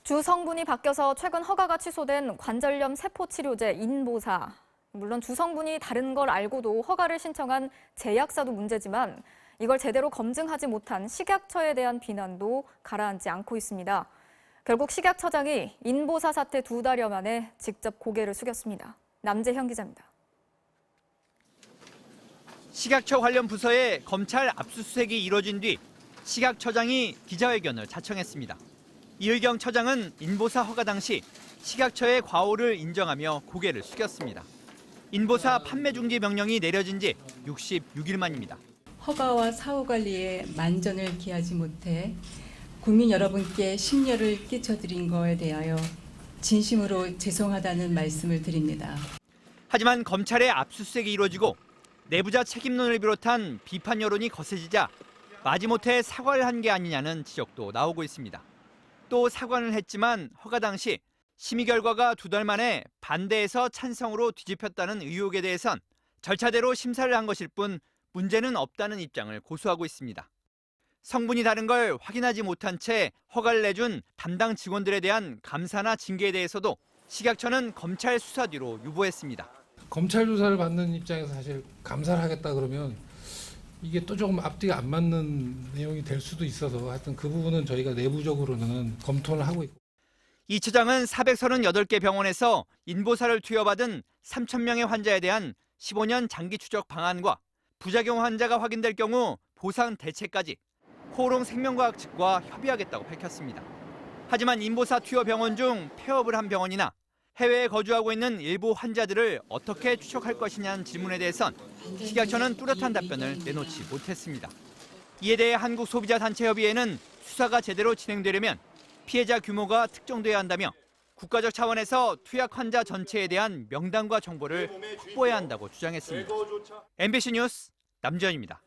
주 성분이 바뀌어서 최근 허가가 취소된 관절염 세포 치료제 인보사. 물론 주 성분이 다른 걸 알고도 허가를 신청한 제약사도 문제지만 이걸 제대로 검증하지 못한 식약처에 대한 비난도 가라앉지 않고 있습니다. 결국 식약처장이 인보사 사태 2달여 만에 직접 고개를 숙였습니다. 남재현 기자입니다. 식약처 관련 부서에 검찰 압수수색이 이뤄진 뒤 식약처장이 기자회견을 자청했습니다. 이의경 처장은 인보사 허가 당시 식약처의 과오를 인정하며 고개를 숙였습니다. 인보사 판매 중지 명령이 내려진 지 66일 만입니다. 허가와 사후 관리에 만전을 기하지 못해 국민 여러분께 심려를 끼쳐드린 거에 대하여 진심으로 죄송하다는 말씀을 드립니다. 하지만 검찰의 압수수색이 이루어지고 내부자 책임론을 비롯한 비판 여론이 거세지자 마지못해 사과를 한 게 아니냐는 지적도 나오고 있습니다. 또 사과는 했지만 허가 당시 심의 결과가 2달 만에 반대에서 찬성으로 뒤집혔다는 의혹에 대해선 절차대로 심사를 한 것일 뿐 문제는 없다는 입장을 고수하고 있습니다. 성분이 다른 걸 확인하지 못한 채 허가를 내준 담당 직원들에 대한 감사나 징계에 대해서도 식약처는 검찰 수사 뒤로 유보했습니다. 검찰 조사를 받는 입장에서 사실 감사를 하겠다 그러면 이게 또 조금 앞뒤가 안 맞는 내용이 될 수도 있어서 하여튼 그 부분은 저희가 내부적으로는 검토를 하고 있고. 이 처장은 438개 병원에서 인보사를 투여받은 3,000명의 환자에 대한 15년 장기 추적 방안과 부작용 환자가 확인될 경우 보상 대책까지 코오롱 생명과학 측과 협의하겠다고 밝혔습니다. 하지만 인보사 투여 병원 중 폐업을 한 병원이나 해외에 거주하고 있는 일부 환자들을 어떻게 추적할 것이냐는 질문에 대해선 식약처는 뚜렷한 답변을 내놓지 못했습니다. 이에 대해 한국소비자단체협의회는 수사가 제대로 진행되려면 피해자 규모가 특정돼야 한다며 국가적 차원에서 투약 환자 전체에 대한 명단과 정보를 확보해야 한다고 주장했습니다. MBC 뉴스 남지현입니다.